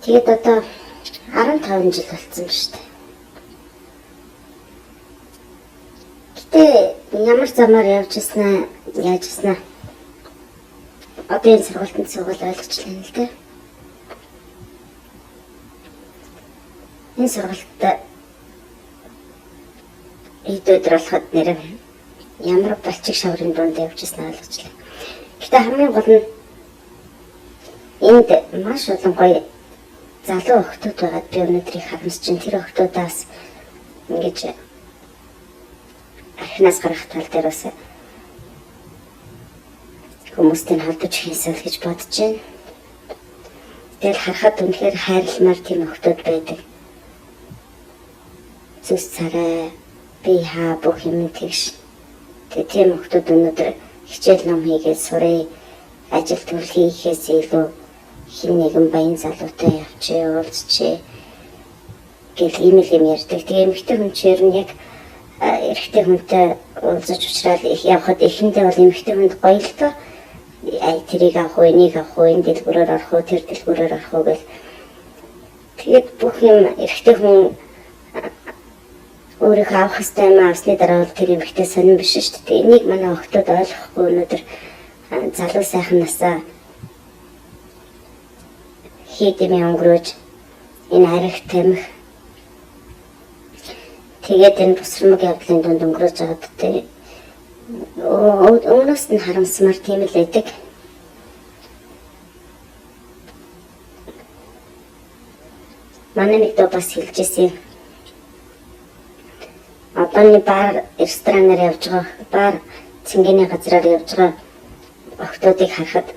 Тэгээд одоо 15 жил болсон ба шүү дээ. Гэтэ ямар замаар явж ирснаа, яаж ирснаа одоо энэ сургалтанд суугаад ойлгочлаа л дээ. Энэ сургалтад өдөр болоход нэр ямар балчиг шаврын дунд явж ирснаа ойлгочлаа. Гэтэ хамгийн гол нь энд маш олон гоё залуу охтууд байгаад би өнөөдрийг харамсаж чинь тэр охтуудаас ингэж ахнаас гарах тал дээр бас хүмүүстэй холбож хийсэл гэж бодож байна. Тэгэл харахад үнэхээр хайрламар тийм охтууд байдаг. Зүс царай би хаа бүх юм тэгш. Тэгээ тийм охтууд өнөөдөр хичээл ном хийгээд сурыг ажил төрөл хийхээс илүү хин нэгэн баян залуутай явчих уулзчих гэл ийм юм ярьдаг. Тэгээ эмэгтэй хүн чинь яг эрэгтэй хүнтэй уулзаж уулзрал явхад эхэндээ бол эмэгтэй хүнд гоё л доо. Тэрийг авах уу, энийг авах уу, энэ дэлгүүрээр орох уу, тэр дэлгүүрээр орох уу гэл. Тэгээд бүх юм эрэгтэй хүн өөрийнхөө авах хэвээр юм авсны дараа бол тэр эмэгтэй сонирн биш шүү дээ. Энийг манай охтууд ойлгохгүй өнөөдөр залуу сайхан насаа хийдэм өнгөрөөж энэ арих тамхи тэгээд энэ бусрамг явдлын дунд өнгөрөөж байгаад тэ өмнөөс нь харамсмар тийм л байдаг. Манай нэг доо бас хэлжсэн. Одооний бар ресторанаар явж байгаа, бар цэнгэний газраар явж байгаа охтуудыг харахад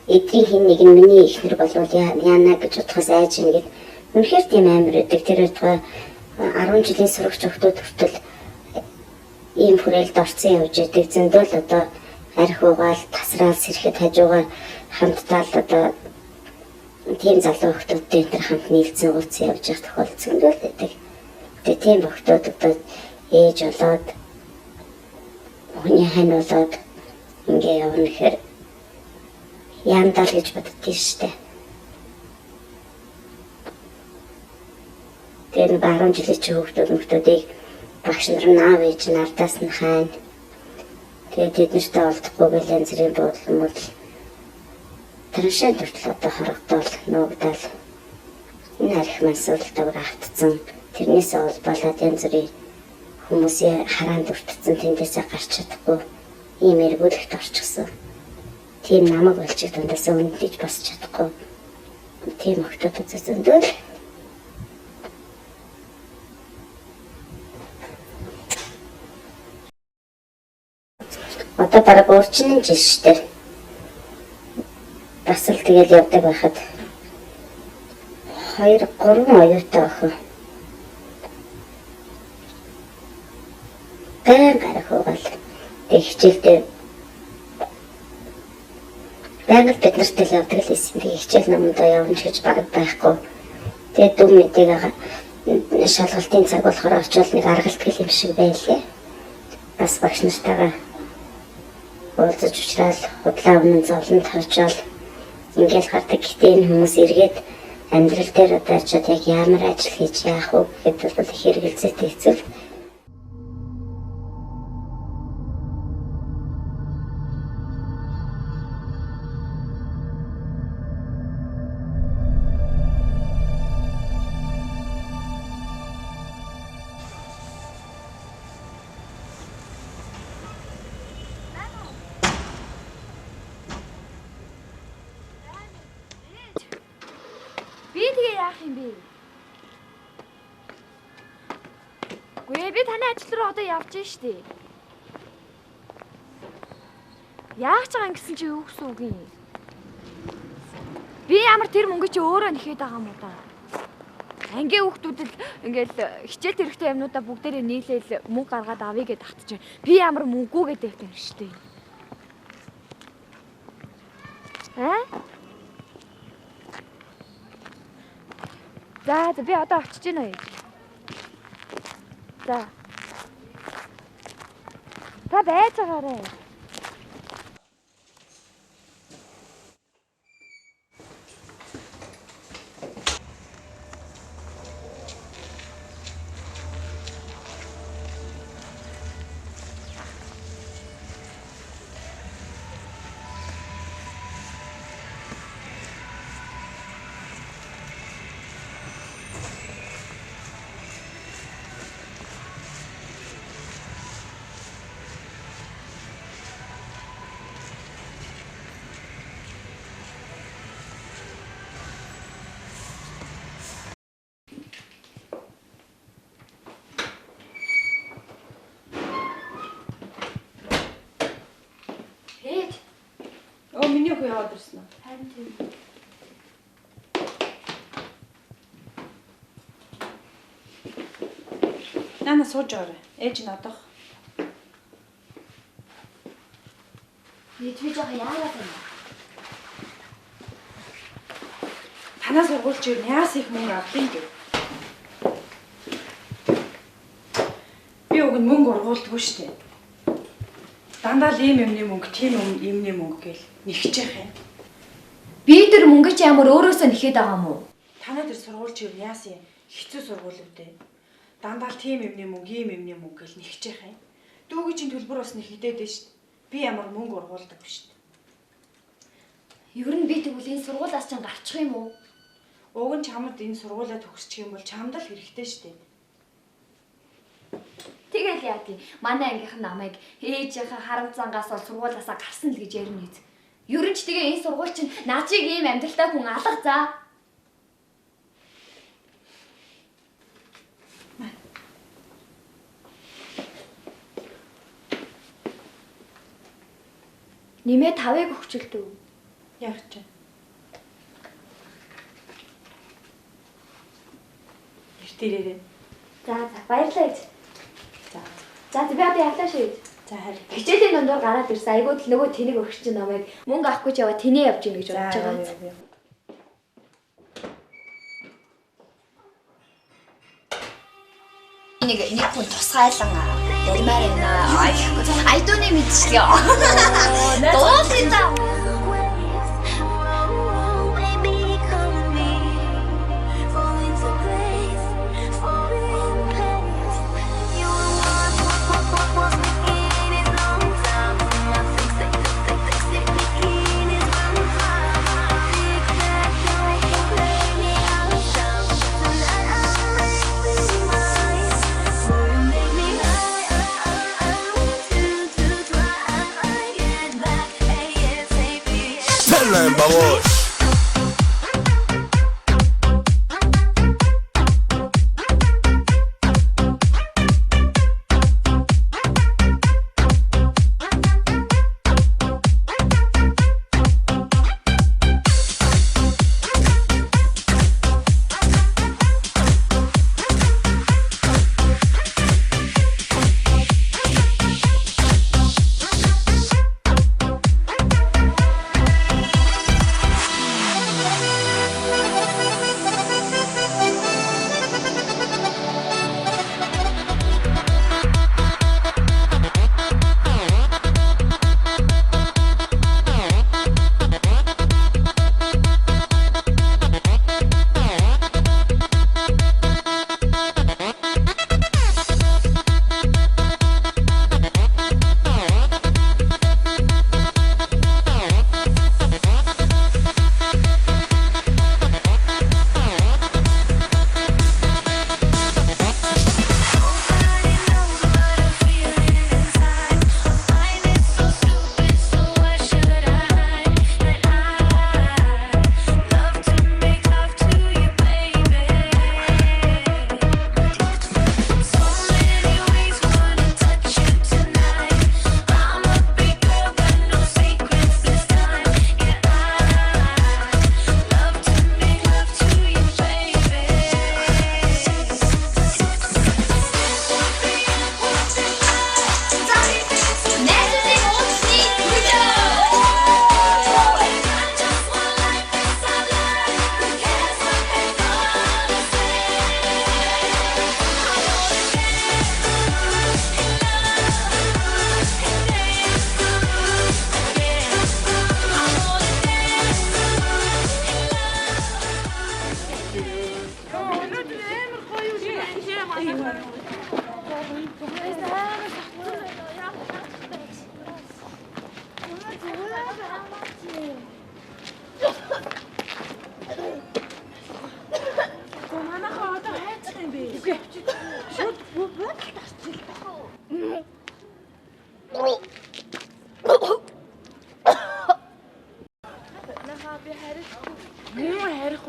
эдийн хин нэг нь миний ихнэр болвол яана гэж бодхоос айж ингээд үнэхээр тийм амар байдаг. Тэр өдгөө 10 жилийн сурагч охтууд хүртэл ийм хүрээлд орцсон явж байдаг. Зөндөл одоо арх угаал тасраал сэрэхэд хажуугаар хамтдаа л одоо тийм залуу охтуудтай энэ хамт нийлцэн уулзсан явж байгаа тохиолдол зөндөл байдаг. Тэгээ тийм охтууд одоо ээж болоод хүний хань болоод ингээ явна гэхээр яандал гэж боддгийг штэ. Тэр 10 жилийн чи хүүхдүүдийг багш нар наав ээж нартаас нь хайн. Тэгээд тэднэртэй олдохгүй гэл янз бүрийн бодломол траншаа төртөл одоо хорогдол нуугдал энэ арих масуултаар автцсан. Тэрнээсээ олболоод янз бүрийн хүмүүсийн хараанд өртцсөн тэндээсээ гарч чадахгүй ийм эргүүлэгт орчихсон. Тийм намайг болчих дундаас үнэлж босч чадахгүй. Тийм охтууд зөндөл. Одоо бараг урчин жил штэ. Бас л тэгэл явдаг байхад 2-3 оюутай охин. Гэн гарах угаал. Хичээлдээ байгаль бид нартай л явдаг л байсан. Тэгээ хичээл номдоо явна гэж баг байхгүй. Тэгээ дүм мэдээ шалгалтын цаг болохоор очивол нэг аргалт гэл юм шиг байлээ. Бас багш нартайгаа уулзаж уулзрал худлаа өмнө зовлонд харжвал ингээл гардаг. Гэхдээ энэ хүмүүс эргээд амьдрал дээр одоо очиод яг ямар ажил хийж яах вэ гэдээ бол их хэрэгэлзээтэй хэцүү. Гүй би таны ажил руу одоо явж штэ. Яах ч байгаа юм гэсэн чи юу гэсэн үг юм? Би ямар тэр мөнгө чи өөрөө нэхэд байгаа юм уу да? Ангийн хүүхдүүд л ингээл хичээл хэрэгтэй юмнуудаа бүгдээрээ нийлээл мөнгө гаргаад авъя гэд татчих. Би ямар мөнгөө гэдэг юм шүү дээ. За би одоо очиж гинэ. За. Та байж байгаарай. Миний хөө яваад ирсэн үү? Харин тийм. Нана сууж байгаарай. Ээж нь одох. Би жоо яагаад юм? Танаас сургуульч юу яас их мөнгө авдیں۔ Гэв. Би уг нь мөнгө ургуулдаггүй шүү дээ. Дандаа л ийм юмны мөнгө, тийм юмны мөнгө гээл нэгж яах юм. Би тэр мөнгө чи ямар өөрөөсөө нэхэд байгаа юм уу? Танаа тэр сургуульч юу яас юм? Хэцүү сургууль үүдээ. Дандаа л тийм юмны мөнгө, ийм юмны мөнгө гээл нэгж яах юм. Дүүгийн чинь төлбөр бас нэхдэд дээ шүү дээ. Би ямар мөнгө ургуулдаггүй шүү дээ. Ер нь би тэгвэл энэ сургуулиас ч гарчих юм уу? Уг нь чамд энэ сургуулаа төгсчих юм бол чамд л хэрэгтэй шүү дээ. Тэгэл яа тий. Манай ангийнхан намайг ээжийнхээ харамцангаас бол сургуулиасаа гарсан л гэж ярина үз. Ер нь ч тэгээ энэ сургууль чинь наачиг ийм амьдралтай хүн алга заа. Нэмээ 5-ыг өгчлөө. Яах ч. Иртэрээ. За баярлалаа ээж. За би одоо явлаа шүү. За харин. Хичээлийн дундуур гараад ирсэн. Айгууд л нөгөө тэнийг өгч чинь намайг мөнгө авахгүй ч яваа тэнээ явж гин гэж бодож байгаа. Нэг хүн тусгайлан дэрмээр байна. Айдууны мэдчлээ. Дуулаа. Vamos.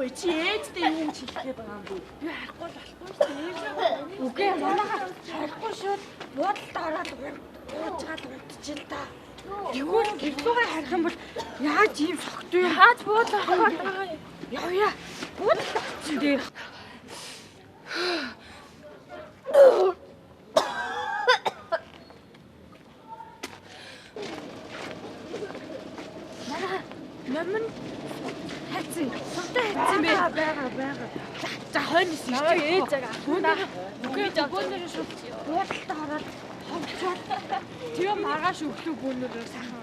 вэ? Чи ээжтэй юу гэж хэлэх байгаа юм бэ? Би харахгүй л болохгүй шүү дээ. Үгүй ээ манайхаа харахгүй шууд буудалд ороод уужгаад удчих л та. Тэгвэл гэрдүүгээ харих юм бол яаж ийм согт вэ? Яаж буудал ороход байгаа юм? Явъя. Буудалд очсон дээ. Номон хайцсан. Сувтай хайцсан бэ? Байгаа. За хойноос ирчих ээж байгаа. Үгүй ээ бөөнөрөө шууд буудалд ороод ховчоод тэгээ маргааш өглөө бөөнөрөө сайхан.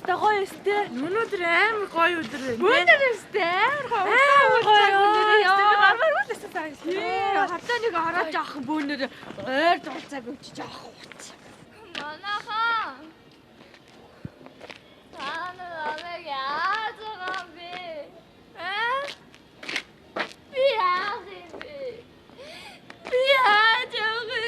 Гоё өстэй. Өнөөдөр амар гоё өдөр байна. Өнөөдөр өстэй амар гоё. Гармаар үлээсэн сайн. Хатаа нэг хараад яах бөөнөр ойр дуулцааг өчж яах вэ? Манайхан. Намайг яаж байгаа юм бэ? Би яах юм бэ? Би яаж явах вэ?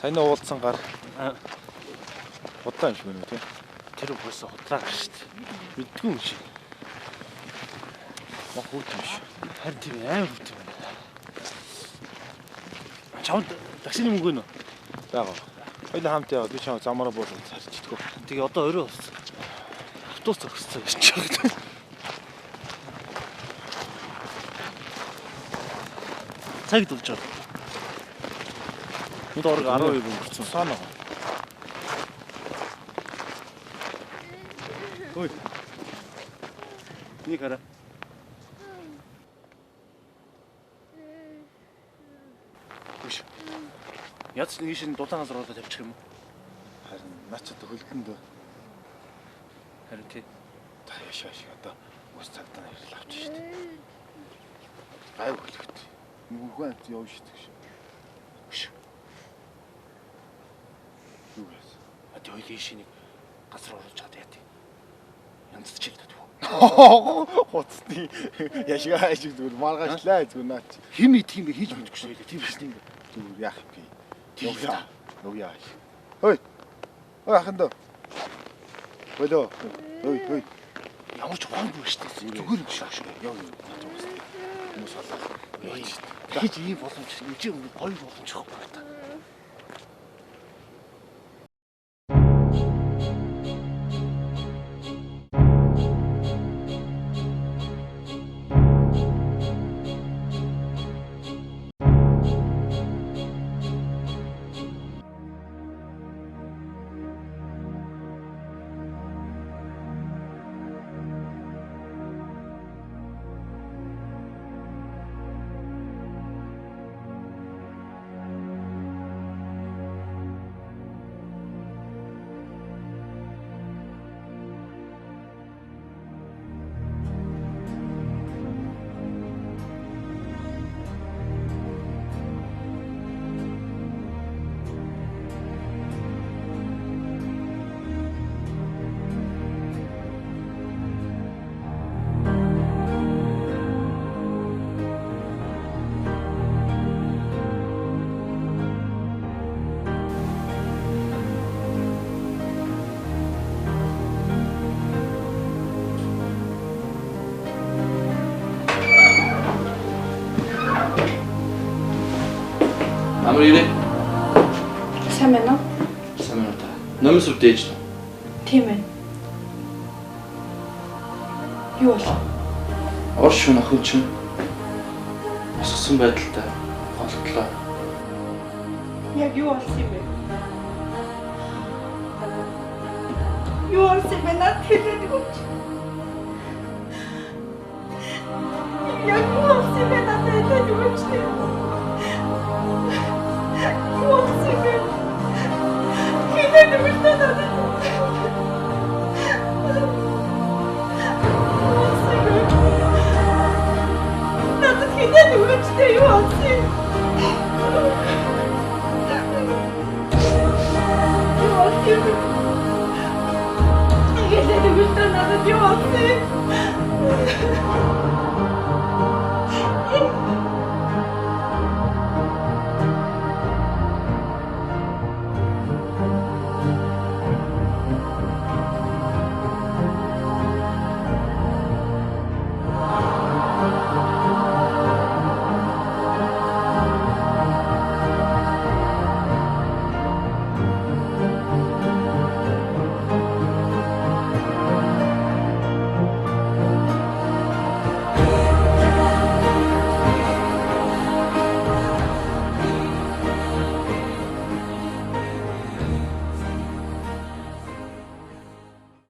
Сайн уулзсан гар удаан юм шиг байна үү те. Тэр угсаа худлаа гэж шүү дээ. Мэдгүй юм шиг. Мах хурд юм шиг. Харин тийм амар хөт юм байна. Чамд таксины мөнгө нөө. Яагаад? Хоёул хамт яваад би чамд замаараа буулгаж зарчдгөө. Тэгээ одоо өөрөө болсон. Автобус зогссон гэж байна. Цаг дулж байгаа. Бид орог 12 өнгөрцөн санаа. Ой. Нэг хараа. Үш. Яц нэг шин дулаан газар ороод тавьчих юм уу? Харин начад хөлдөнд. Харин тий. Та яшаа шиг одоо ус цагдаа ирэл авчих шүү дээ. Гай хөлгөт. Нүггүй ант явж шүү дээ. Үш. Юу вэ? Одоо хоёул шинийг газар оруулж чад яа тий. Янз чиг дүү. Хоцны яшгаа шиг зүгээр маргаачлаа зүгээр наач. Хим тийм би хийж мэдгүй шүү дээ. Тийм биш тийм. Зүгээр яах юм бэ? Тийм. Нүг яа. Ой. Ой ахын дөө. Болоо. Ой. Ямар ч ухаангүй шүү дээ. Зүгээр юм шиг. Яа юм. Хүмүүс халаа. Дахиж ийм боломж үжи гоё боломж авах хэрэгтэй. Амар ирээ. Сайн байна уу? Сайн байна та. Номер сүр дээж таа. Тийм ээ. Юу бол? Орш шун охин чинь босгосон байдалтай голтлоо. Яг юу болсон юм бэ? Юу болсон бэ? Наад хэлээд өгч. Яг юу болсон бэ? Наад хэлээд өгч. Юу болсон бэ? Хэлээд өгч надад.